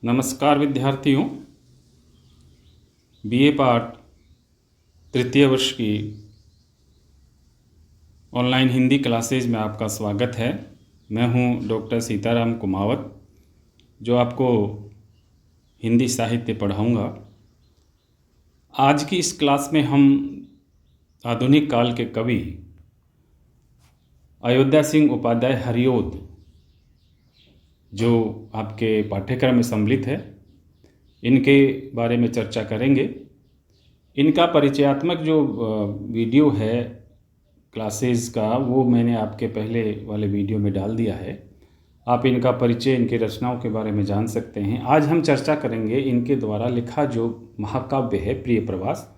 नमस्कार विद्यार्थियों, BA part तृतीय वर्ष की ऑनलाइन हिंदी क्लासेज में आपका स्वागत है। मैं हूं डॉक्टर सीताराम कुमावत, जो आपको हिंदी साहित्य पढ़ाऊंगा। आज की इस क्लास में हम आधुनिक काल के कवि अयोध्या सिंह उपाध्याय हरिओद, जो आपके पाठ्यक्रम में सम्मिलित है, इनके बारे में चर्चा करेंगे। इनका परिचयात्मक जो वीडियो है क्लासेस का, वो मैंने आपके पहले वाले वीडियो में डाल दिया है। आप इनका परिचय, इनकी रचनाओं के बारे में जान सकते हैं। आज हम चर्चा करेंगे इनके द्वारा लिखा जो महाकाव्य है प्रिय प्रवास,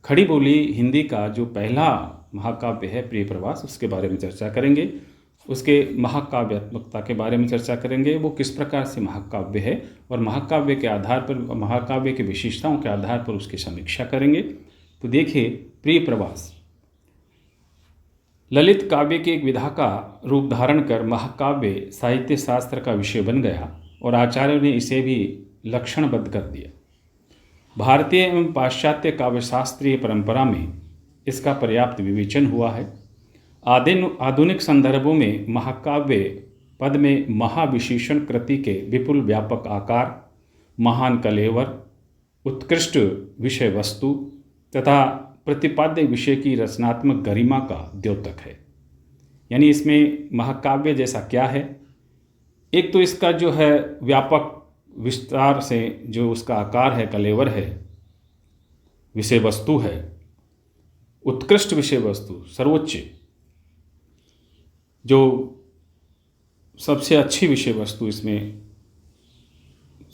खड़ी बोली हिंदी का जो पहला महाकाव्य है प्रिय प्रवास, उसके बारे में चर्चा करेंगे। उसके महाकाव्यात्मकता के बारे में चर्चा करेंगे, वो किस प्रकार से महाकाव्य है, और महाकाव्य के आधार पर, महाकाव्य की विशेषताओं के आधार पर उसकी समीक्षा करेंगे। तो देखिए, प्रिय प्रवास ललित काव्य की एक विधा का रूप धारण कर महाकाव्य साहित्य शास्त्र का विषय बन गया और आचार्यों ने इसे भी लक्षणबद्ध कर दिया। भारतीय एवं पाश्चात्य काव्यशास्त्रीय परंपरा में इसका पर्याप्त विवेचन हुआ है। आधुनिक संदर्भों में महाकाव्य पद में महाविशेषण कृति के विपुल व्यापक आकार, महान कलेवर, उत्कृष्ट विषय वस्तु तथा प्रतिपाद्य विषय की रचनात्मक गरिमा का द्योतक है। यानी इसमें महाकाव्य जैसा क्या है? एक तो इसका जो है व्यापक विस्तार से जो उसका आकार है, कलेवर है, विषय वस्तु है, उत्कृष्ट विषय वस्तु, सर्वोच्च जो सबसे अच्छी विषय वस्तु इसमें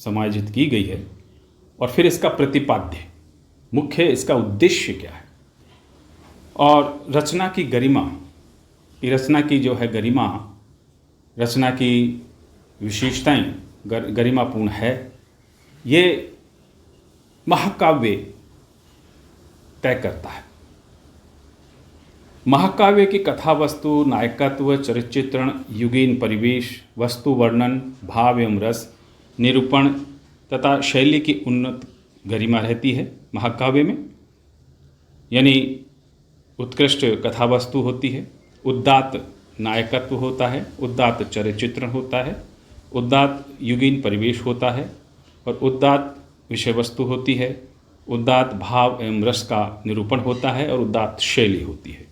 समायोजित की गई है। और फिर इसका प्रतिपाद्य, मुख्य इसका उद्देश्य क्या है, और रचना की गरिमा, ये रचना की जो है गरिमा, रचना की विशेषताएं गरिमापूर्ण है, ये महाकाव्य तय करता है। महाकाव्य की कथा वस्तु, नायकत्व, चरित्र चित्रण, युगीन परिवेश, वस्तु वर्णन, भाव एवं रस, निरूपण तथा शैली की उन्नत गरिमा रहती है महाकाव्य में। यानी उत्कृष्ट कथा वस्तु होती है, उदात्त नायकत्व होता है, उदात्त चरित्र चित्रण होता है, उदात्त युगीन परिवेश होता है, और उदात्त विषय वस्तु होती है, उदात्त भाव एवं रस का निरूपण होता है, और उदात्त शैली होती है।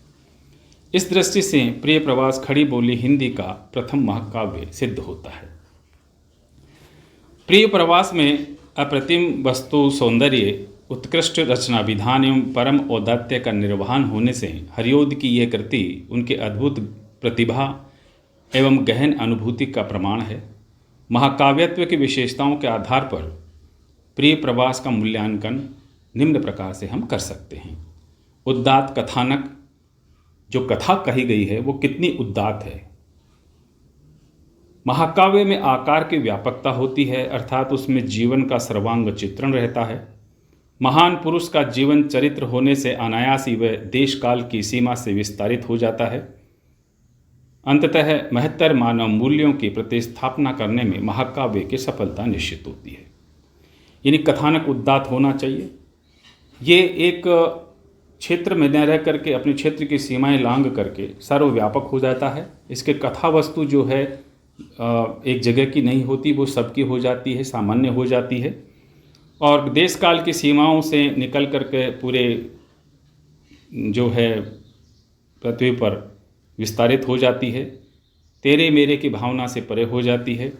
इस दृष्टि से प्रिय प्रवास खड़ी बोली हिंदी का प्रथम महाकाव्य सिद्ध होता है। प्रिय प्रवास में अप्रतिम वस्तु सौंदर्य, उत्कृष्ट रचना विधान एवं परम औदात्य का निर्वहन होने से हरिओद की यह कृति उनके अद्भुत प्रतिभा एवं गहन अनुभूति का प्रमाण है। महाकाव्यत्व की विशेषताओं के आधार पर प्रिय प्रवास का मूल्यांकन निम्न प्रकार से हम कर सकते हैं। उदात्त कथानक, जो कथा कही गई है वो कितनी उदात्त है। महाकाव्य में आकार की व्यापकता होती है, अर्थात उसमें जीवन का सर्वांग चित्रण रहता है। महान पुरुष का जीवन चरित्र होने से अनायास ही वह देश काल की सीमा से विस्तारित हो जाता है। अंततः महत्तर मानव मूल्यों की प्रतिस्थापना करने में महाकाव्य की सफलता निश्चित होती है। यानी कथानक उदात्त होना चाहिए। ये एक क्षेत्र में न रह करके अपने क्षेत्र की सीमाएं लांघ करके सर्वव्यापक हो जाता है। इसके कथा वस्तु जो है एक जगह की नहीं होती, वो सबकी हो जाती है, सामान्य हो जाती है, और देश काल की सीमाओं से निकल करके पूरे जो है पृथ्वी पर विस्तारित हो जाती है, तेरे मेरे की भावना से परे हो जाती है।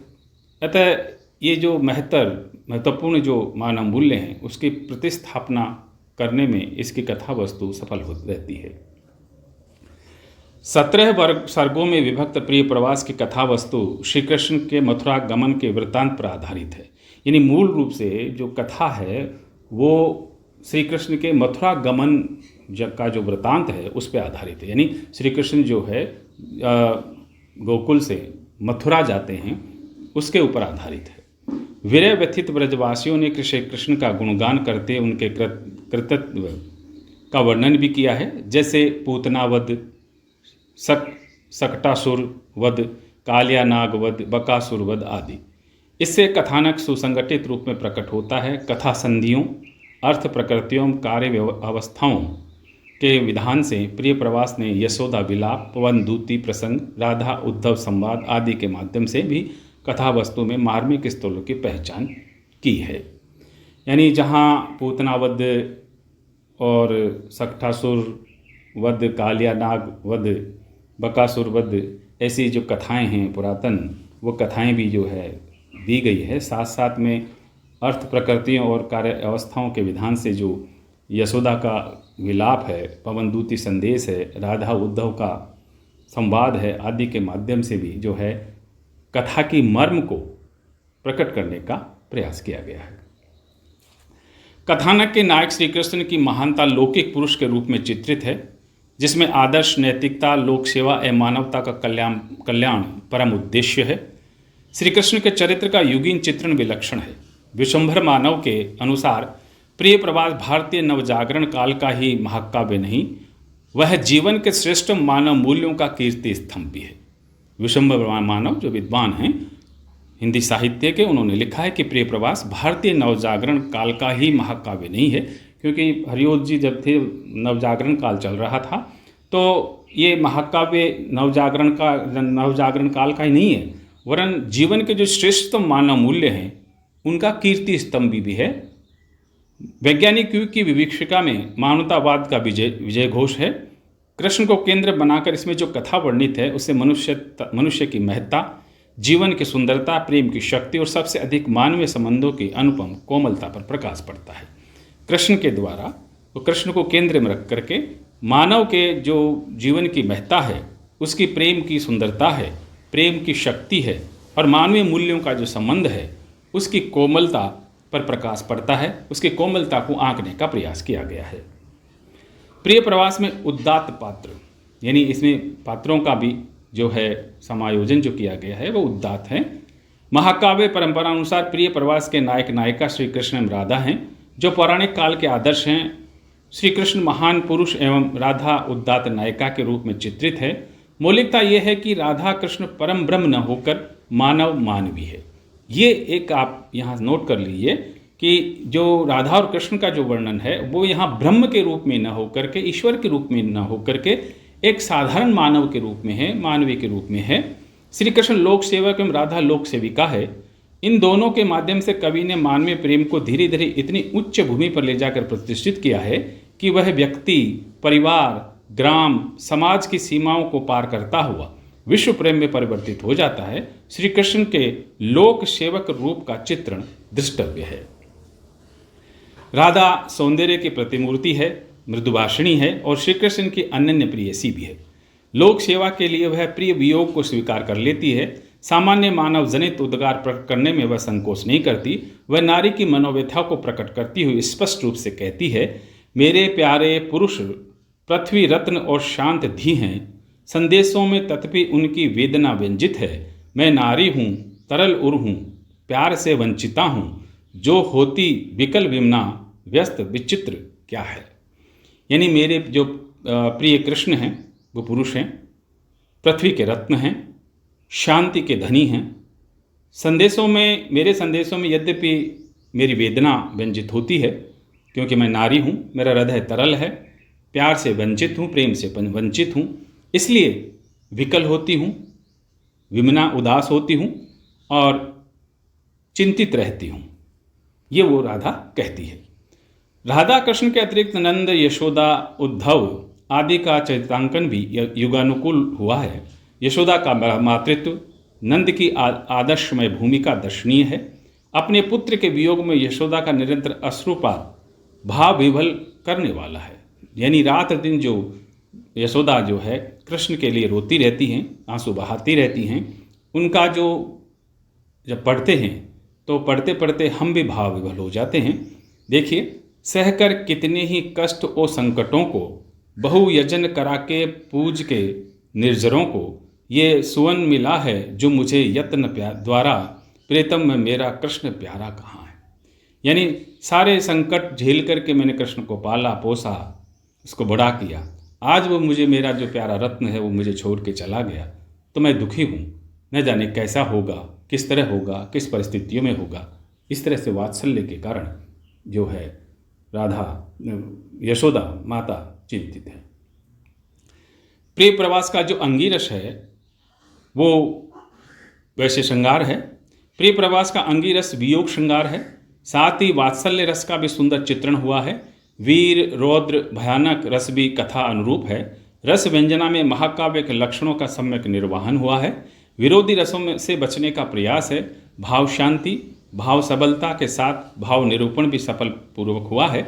अतः ये जो महत्वपूर्ण जो मानव मूल्य हैं, उसकी प्रतिस्थापना करने में इसकी कथा वस्तु सफल हो रहती है। 17 सर्गों में विभक्त प्रिय प्रवास की कथा वस्तु श्री कृष्ण के मथुरा गमन के वृत्तांत पर आधारित है। यानी मूल रूप से जो कथा है वो श्री कृष्ण के मथुरा गमन का जो वृत्तांत है उस पर आधारित है। यानी श्री कृष्ण जो है गोकुल से मथुरा जाते हैं, उसके ऊपर आधारित है। विरह व्यथित ब्रजवासियों ने श्री कृष्ण का गुणगान करते उनके कृतत्व का वर्णन भी किया है, जैसे पूतनावध, सकटासुर वध, कालिया नाग वध, बकासुर वध आदि। इससे कथानक सुसंगठित रूप में प्रकट होता है। कथा संधियों, अर्थ प्रकृतियों, कार्य अवस्थाओं के विधान से प्रिय प्रवास ने यशोदा विलाप, पवनदूती प्रसंग, राधा उद्धव संवाद आदि के माध्यम से भी कथा वस्तु में मार्मिक स्थलों की पहचान की है। यानी जहाँ पूतना वध और सक्ठासुर वध, कालिया नाग वध, बकासुर वध, ऐसी जो कथाएं हैं पुरातन, वो कथाएं भी जो है दी गई है। साथ साथ में अर्थ प्रकृतियों और कार्य अवस्थाओं के विधान से जो यशोदा का विलाप है, पवनदूती संदेश है, राधा उद्धव का संवाद है आदि के माध्यम से भी जो है कथा की मर्म को प्रकट करने का प्रयास किया गया है। कथानक के नायक श्री कृष्ण की महानता लौकिक पुरुष के रूप में चित्रित है, जिसमें आदर्श, नैतिकता, लोक सेवा एवं मानवता का कल्याण परम उद्देश्य है। श्री कृष्ण के चरित्र का युगीन चित्रण विलक्षण है। विश्वंभर मानव के अनुसार प्रिय प्रवास भारतीय नवजागरण काल का ही महाकाव्य नहीं, वह जीवन के श्रेष्ठ मानव मूल्यों का कीर्ति स्तंभ भी है। विश्वंभर मानव जो विद्वान हैं हिंदी साहित्य के, उन्होंने लिखा है कि प्रिय प्रवास भारतीय नवजागरण काल का ही महाकाव्य नहीं है, क्योंकि हरिओत जी जब थे नवजागरण काल चल रहा था, तो ये महाकाव्य नवजागरण काल का ही नहीं है, वरन जीवन के जो श्रेष्ठतम मानव मूल्य हैं उनका कीर्ति स्तंभ भी है। वैज्ञानिक युग की विवीक्षिका में मानवतावाद का विजय घोष है। कृष्ण को केंद्र बनाकर इसमें जो कथा वर्णित है उससे मनुष्य की महत्ता, जीवन की सुंदरता, प्रेम की शक्ति और सबसे अधिक मानवीय संबंधों की अनुपम कोमलता पर प्रकाश पड़ता है। कृष्ण के द्वारा तो कृष्ण को केंद्र में रख करके मानव के जो जीवन की महत्ता है, उसकी प्रेम की सुंदरता है, प्रेम की शक्ति है और मानवीय मूल्यों का जो संबंध है उसकी कोमलता पर प्रकाश पड़ता है। उसकी कोमलता को आंकने का प्रयास किया गया है। प्रिय प्रवास में उदात्त पात्र, यानी इसमें पात्रों का भी जो है समायोजन जो किया गया है वो उदात्त है। महाकाव्य परंपरा अनुसार प्रिय प्रवास के नायक नायिका श्री कृष्ण एवं राधा हैं, जो पौराणिक काल के आदर्श हैं। श्री कृष्ण महान पुरुष एवं राधा उदात्त नायिका के रूप में चित्रित है। मौलिकता यह है कि राधा कृष्ण परम ब्रह्म न होकर मानव मानवी है। ये एक आप यहाँ नोट कर लीजिए कि जो राधा और कृष्ण का जो वर्णन है वो यहाँ ब्रह्म के रूप में न होकर के, ईश्वर के रूप में न होकर के एक साधारण मानव के रूप में है, मानवीय के रूप में है। श्री कृष्ण लोक सेवक एवं राधा लोक सेविका है। इन दोनों के माध्यम से कवि ने मानवीय प्रेम को धीरे धीरे इतनी उच्च भूमि पर ले जाकर प्रतिष्ठित किया है कि वह व्यक्ति, परिवार, ग्राम, समाज की सीमाओं को पार करता हुआ विश्व प्रेम में परिवर्तित हो जाता है। श्री कृष्ण के लोक सेवक रूप का चित्रण दृष्टव्य है। राधा सौंदर्य की प्रतिमूर्ति है, मृदुभाषिणी है और श्री कृष्ण की अनन्य प्रेयसी भी है। लोक सेवा के लिए वह प्रिय वियोग को स्वीकार कर लेती है। सामान्य मानव जनित उद्गार प्रकट करने में वह संकोच नहीं करती। वह नारी की मनोव्यथा को प्रकट करती हुई स्पष्ट रूप से कहती है, मेरे प्यारे पुरुष पृथ्वी रत्न और शांत धी हैं, संदेशों में तथापि उनकी वेदना व्यंजित है। मैं नारी हूँ, तरल उर हूँ, प्यार से वंचिता हूँ, जो होती विकल विमना व्यस्त विचित्र क्या है। यानी मेरे जो प्रिय कृष्ण हैं वो पुरुष हैं, पृथ्वी के रत्न हैं, शांति के धनी हैं। मेरे संदेशों में यद्यपि मेरी वेदना व्यंजित होती है, क्योंकि मैं नारी हूँ, मेरा हृदय तरल है, प्यार से वंचित हूँ, प्रेम से वंचित हूँ, इसलिए विकल होती हूँ, विमना उदास होती हूँ और चिंतित रहती हूँ। ये वो राधा कहती है। राधा कृष्ण के अतिरिक्त नंद, यशोदा, उद्धव आदि का चरित्रांकन भी युगानुकूल हुआ है। यशोदा का मातृत्व, नंद की आदर्शमय भूमिका दर्शनीय है। अपने पुत्र के वियोग में यशोदा का निरंतर अश्रुपात भाव विभल करने वाला है। यानी रात दिन जो यशोदा जो है कृष्ण के लिए रोती रहती हैं, आंसू बहाती रहती हैं। उनका जो जब पढ़ते हैं तो पढ़ते पढ़ते हम भी भाव विभल हो जाते हैं। देखिए, सहकर कितने ही कष्ट और संकटों को बहु यजन करा के पूज के निर्जरों को ये सुवन मिला है, जो मुझे यत्न द्वारा प्रीतम में मेरा कृष्ण प्यारा कहाँ है। यानी सारे संकट झेल करके मैंने कृष्ण को पाला पोसा, उसको बड़ा किया। आज वो मुझे, मेरा जो प्यारा रत्न है वो मुझे छोड़ के चला गया, तो मैं दुखी हूँ। न जाने कैसा होगा, किस तरह होगा, किस परिस्थितियों में होगा। इस तरह से वात्सल्य के कारण जो है राधा यशोदा माता चिंतित है। प्रिय प्रवास का जो अंगिरस है वो वैसे श्रृंगार है। प्रिय प्रवास का अंगिरस वियोग श्रृंगार है। साथ ही वात्सल्य रस का भी सुंदर चित्रण हुआ है। वीर रौद्र भयानक रस भी कथा अनुरूप है। रस व्यंजना में महाकाव्य के लक्षणों का सम्यक निर्वहन हुआ है। विरोधी रसों में से बचने का प्रयास है। भाव शांति भाव सबलता के साथ भाव निरूपण भी सफल पूर्वक हुआ है।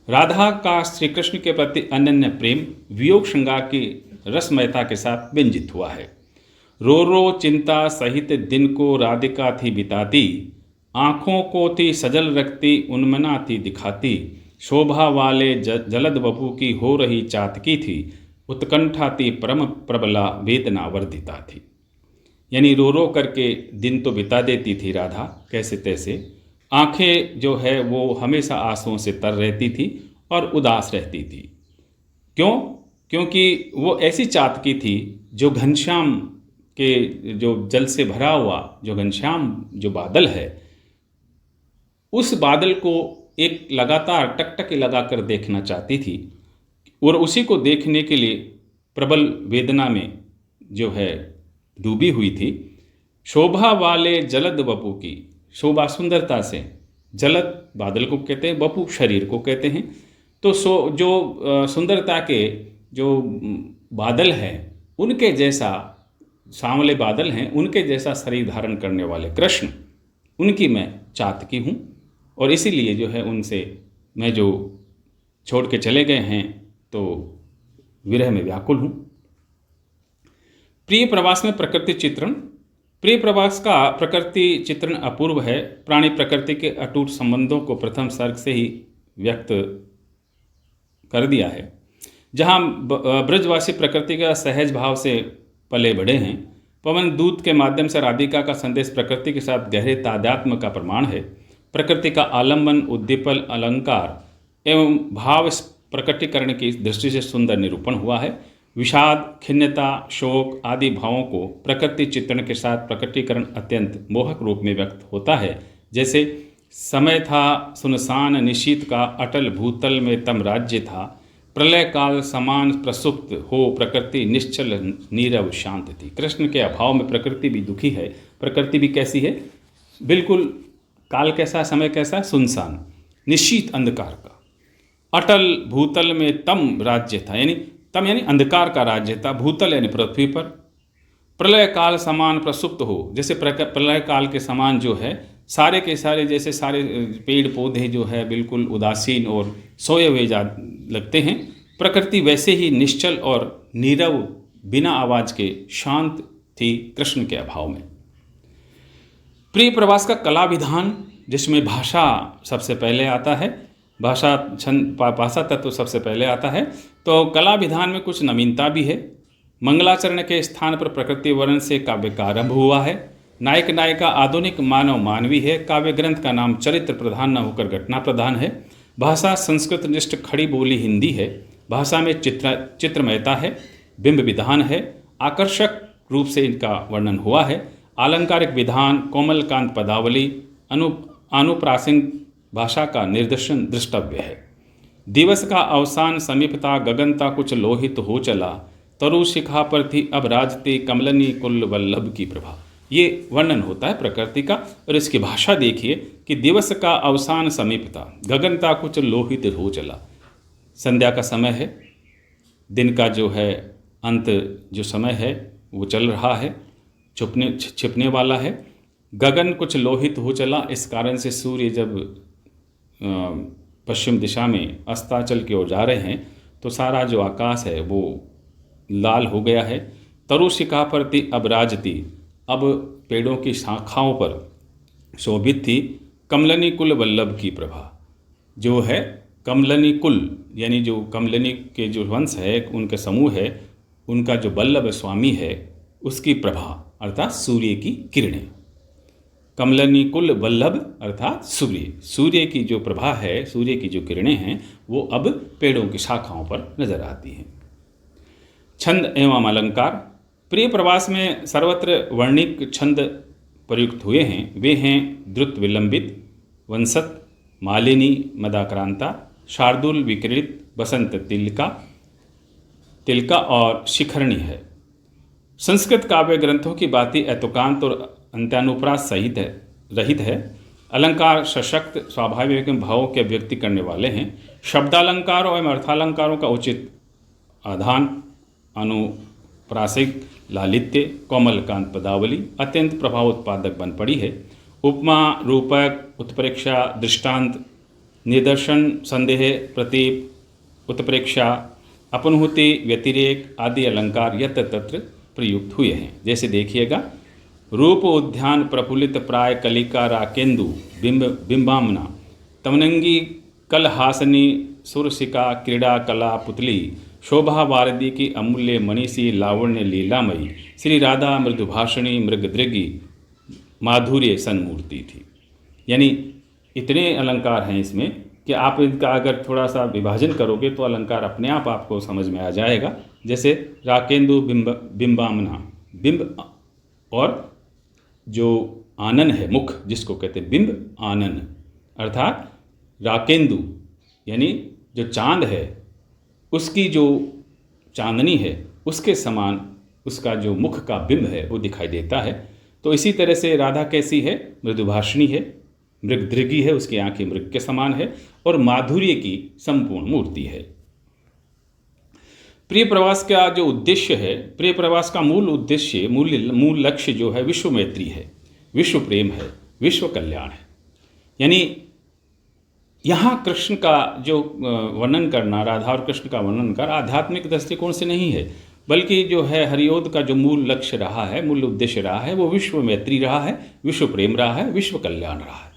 राधा का श्री कृष्ण के प्रति अनन्य प्रेम वियोग श्रृंगार की रसमयता के साथ व्यंजित हुआ है। रो रो चिंता सहित दिन को राधिका थी बिताती, आँखों को थी सजल रखती उन्मना थी दिखाती, शोभा वाले जलद वपु की हो रही चातकी थी, उत्कंठा थी परम प्रबला वेदना वर्धिता थी। यानी रो रो करके दिन तो बिता देती थी राधा कैसे तैसे, आंखें जो है वो हमेशा आंसुओं से तर रहती थी और उदास रहती थी। क्यों? क्योंकि वो ऐसी चातकी थी जो घनश्याम के जो जल से भरा हुआ जो घनश्याम जो बादल है, उस बादल को एक लगातार टकटकी लगाकर देखना चाहती थी और उसी को देखने के लिए प्रबल वेदना में जो है डूबी हुई थी। शोभा वाले जलद वपु की, शोभा सुंदरता से, जलद बादल को कहते हैं, वपु शरीर को कहते हैं। तो जो सुंदरता के जो बादल हैं उनके जैसा, सांवले बादल हैं उनके जैसा शरीर धारण करने वाले कृष्ण, उनकी मैं चातकी हूँ और इसीलिए जो है उनसे मैं जो छोड़ के चले गए हैं तो विरह में व्याकुल हूँ। प्रिय प्रवास में प्रकृति चित्रण। प्रिय प्रवास का प्रकृति चित्रण अपूर्व है। प्राणी प्रकृति के अटूट संबंधों को प्रथम सर्ग से ही व्यक्त कर दिया है। जहाँ ब्रजवासी प्रकृति का सहज भाव से पले बढ़े हैं, पवन दूत के माध्यम से राधिका का संदेश प्रकृति के साथ गहरे तादात्म्य का प्रमाण है। प्रकृति का आलंबन, उद्दीपन, अलंकार एवं भाव प्रकटीकरण की दृष्टि से सुंदर निरूपण हुआ है। विषाद, खिन्नता, शोक आदि भावों को प्रकृति चित्रण के साथ प्रकटीकरण अत्यंत मोहक रूप में व्यक्त होता है। जैसे समय था सुनसान निशीत का, अटल भूतल में तम राज्य था, प्रलय काल समान प्रसुप्त हो प्रकृति निश्चल नीरव शांत थी। कृष्ण के अभाव में प्रकृति भी दुखी है। प्रकृति भी कैसी है? बिल्कुल काल कैसा, समय कैसा? सुनसान, निश्चित अंधकार का। अटल भूतल में तम राज्य था, यानी तम यानी अंधकार का राज्य था, भूतल यानी पृथ्वी पर। प्रलय काल समान प्रसुप्त हो, जैसे प्रलय काल के समान जो है सारे के सारे, जैसे सारे पेड़ पौधे जो है बिल्कुल उदासीन और सोए हुए जा लगते हैं, प्रकृति वैसे ही निश्चल और नीरव बिना आवाज के शांत थी कृष्ण के अभाव में। प्रिय प्रवास का कला विधान, जिसमें भाषा सबसे पहले आता है, भाषा तत्व सबसे पहले आता है। तो कला विधान में कुछ नवीनता भी है। मंगलाचरण के स्थान पर प्रकृति वर्णन से काव्य का आरंभ हुआ है। नायक नायिका आधुनिक मानव मानवी है। काव्य ग्रंथ का नाम चरित्र प्रधान न होकर घटना प्रधान है। भाषा संस्कृत निष्ठ खड़ी बोली हिंदी है। भाषा में चित्रमयता है, बिंब विधान है, आकर्षक रूप से इनका वर्णन हुआ है। आलंकारिक विधान, कोमल कांत पदावली, अनुप्रासिंग भाषा का निर्देशन दृष्टव्य है। दिवस का अवसान समीपता, गगनता कुछ लोहित हो चला, तरु शिखा पर थी अब राजती कमलनी कुल वल्लभ की प्रभा। ये वर्णन होता है प्रकृति का। और इसकी भाषा देखिए कि दिवस का अवसान समीपता, गगनता कुछ लोहित हो चला, संध्या का समय है, दिन का जो है अंत जो समय है वो चल रहा है, छिपने वाला है। गगन कुछ लोहित हो चला, इस कारण से सूर्य जब पश्चिम दिशा में अस्ताचल की ओर जा रहे हैं तो सारा जो आकाश है वो लाल हो गया है। तरु शिखा पर थी अब राजती, अब पेड़ों की शाखाओं पर शोभित थी कमलनी कुल वल्लभ की प्रभा। जो है कमलनी कुल यानी जो कमलनी के जो वंश है, उनके समूह है, उनका जो वल्लभ स्वामी है उसकी प्रभा अर्थात सूर्य की किरणें। कमलनी कुल वल्लभ अर्थात सूर्य की जो प्रभा है, सूर्य की जो किरणें हैं वो अब पेड़ों की शाखाओं पर नजर आती हैं। छंद एवं अलंकार। प्रिय प्रवास में सर्वत्र वर्णिक छंद प्रयुक्त हुए हैं वे हैं द्रुत विलंबित, वंसत, मालिनी मदाक्रांता, शार्दुल विक्रीडित, बसंत तिलका तिलका और शिखरणी है। संस्कृत काव्य ग्रंथों की बाती एतुकांत और अंत्यानुप्रास सहित है रहित है। अलंकार सशक्त स्वाभाविक भावों के अभिव्यक्ति करने वाले हैं। शब्दालंकारों एवं अर्थालंकारों का उचित आधान, अनुप्रासिक लालित्य, कोमलकांत पदावली अत्यंत प्रभाव उत्पादक बन पड़ी है। उपमा, रूपक, उत्प्रेक्षा, दृष्टांत, निदर्शन, संदेह, प्रतीप, उत्प्रेक्षा, अपनुति, व्यतिरेक आदि अलंकार यत्र तत्र प्रयुक्त हुए हैं। जैसे देखिएगा, रूप उद्यान प्रफुल्लित प्राय कलिका राकेंदु बिंबामना, तमनंगी कलहासनी सुरसिका क्रीड़ा कला पुतली, शोभा वारदी की अमूल्य मणिसी लावण्य लीलामयी, श्री राधा मृदुभाषणी मृगदृगी माधुर्य सन्मूर्ति थी। यानी इतने अलंकार हैं इसमें कि आप इनका अगर थोड़ा सा विभाजन करोगे तो अलंकार अपने आप आपको समझ में आ जाएगा। जैसे राकेंदु बिंबामना, बिंब और जो आनन है, मुख जिसको कहते हैं बिंब आनन, अर्थात राकेंदु यानी जो चांद है उसकी जो चांदनी है उसके समान उसका जो मुख का बिंब है वो दिखाई देता है। तो इसी तरह से राधा कैसी है? मृदुभाषिणी है, मृगदृगी है, उसकी आंखें मृग के समान है और माधुर्य की संपूर्ण मूर्ति है। प्रिय प्रवास का जो उद्देश्य है, प्रिय प्रवास का मूल उद्देश्य, मूल लक्ष्य जो है विश्व मैत्री है, विश्व प्रेम है, विश्व कल्याण है। यानी यहाँ कृष्ण का जो वर्णन करना, राधा और कृष्ण का वर्णन कर आध्यात्मिक दृष्टिकोण से नहीं है, बल्कि जो है हरिओद का जो मूल लक्ष्य रहा है, मूल उद्देश्य रहा है, वो विश्व मैत्री रहा है, विश्व प्रेम रहा है, विश्व कल्याण रहा है।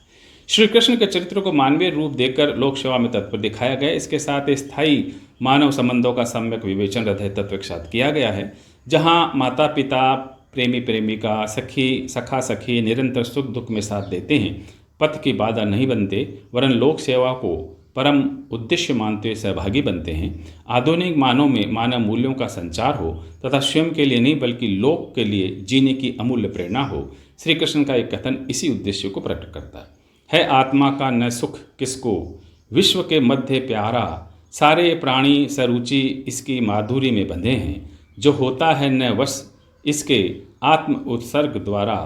श्री कृष्ण के चरित्र को मानवीय रूप देकर लोक सेवा में तत्पर दिखाया गया। इसके साथ स्थायी मानव संबंधों का सम्यक विवेचन हृदय तत्व के साथ किया गया है, जहाँ माता पिता, प्रेमी प्रेमिका, सखी सखा सखी निरंतर सुख दुख में साथ देते हैं, पथ की बाधा नहीं बनते, वरन लोक सेवा को परम उद्देश्य मानते हुए सहभागी बनते हैं। आधुनिक मानव में मानव मूल्यों का संचार हो तथा स्वयं के लिए नहीं बल्कि लोक के लिए जीने की अमूल्य प्रेरणा हो। श्री कृष्ण का एक कथन इसी उद्देश्य को प्रकट करता है आत्मा का न सुख किसको, विश्व के मध्य प्यारा, सारे प्राणी सरुचि इसकी माधुरी में बंधे हैं, जो होता है न वश इसके आत्म उत्सर्ग द्वारा,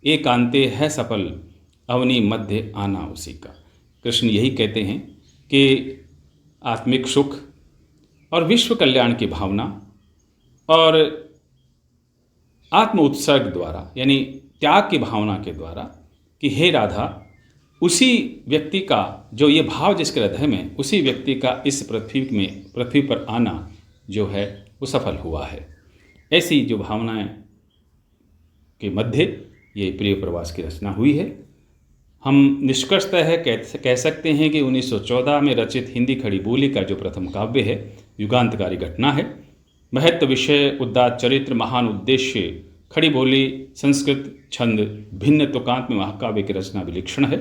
एकांते है सफल अवनी मध्य आना उसी का। कृष्ण यही कहते हैं कि आत्मिक सुख और विश्व कल्याण की भावना और आत्म उत्सर्ग द्वारा यानी त्याग की भावना के द्वारा कि हे राधा, उसी व्यक्ति का जो ये भाव जिसके हृदय में, उसी व्यक्ति का इस पृथ्वी पर आना जो है वो सफल हुआ है। ऐसी जो भावनाएं के मध्य ये प्रिय प्रवास की रचना हुई है। हम निष्कर्षतः कह सकते हैं कि 1914 में रचित हिंदी खड़ी बोली का जो प्रथम काव्य है, युगांतकारी घटना है। महत्व विषय, उदात्त चरित्र, महान उद्देश्य, खड़ी बोली, संस्कृत छंद, भिन्न तुकांत में महाकाव्य की रचना विलक्षण है।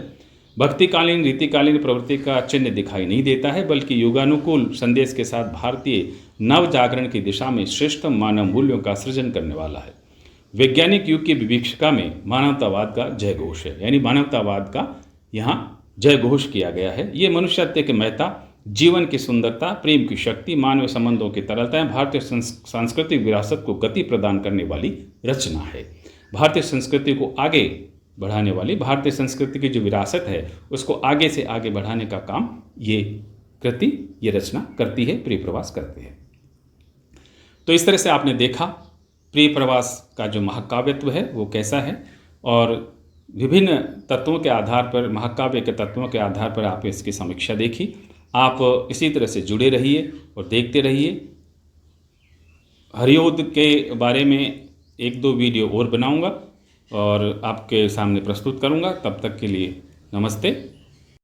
भक्तिकालीन रीतिकालीन प्रवृत्ति का चिन्ह दिखाई नहीं देता है, बल्कि युगानुकूल संदेश के साथ भारतीय नव जागरण की दिशा में श्रेष्ठ मानव मूल्यों का सृजन करने वाला है। वैज्ञानिक युग की विवीक्षिका में मानवतावाद का जय घोष है, यानी मानवतावाद का यहाँ जय घोष किया गया है। ये मनुष्यत्व की महत्ता, जीवन की सुंदरता, प्रेम की शक्ति, मानव संबंधों की तरलता, भारतीय सांस्कृतिक विरासत को गति प्रदान करने वाली रचना है। भारतीय संस्कृति को आगे बढ़ाने वाली, भारतीय संस्कृति की जो विरासत है उसको आगे से आगे बढ़ाने का काम ये कृति, ये रचना करती है, प्रिय प्रवास करती है। तो इस तरह से आपने देखा प्रिय प्रवास का जो महाकाव्यत्व है वो कैसा है, और विभिन्न तत्वों के आधार पर, महाकाव्य के तत्वों के आधार पर आप इसकी समीक्षा देखी। आप इसी तरह से जुड़े रहिए और देखते रहिए। हरिओद के बारे में 1-2 वीडियो और बनाऊंगा और आपके सामने प्रस्तुत करूंगा। तब तक के लिए नमस्ते।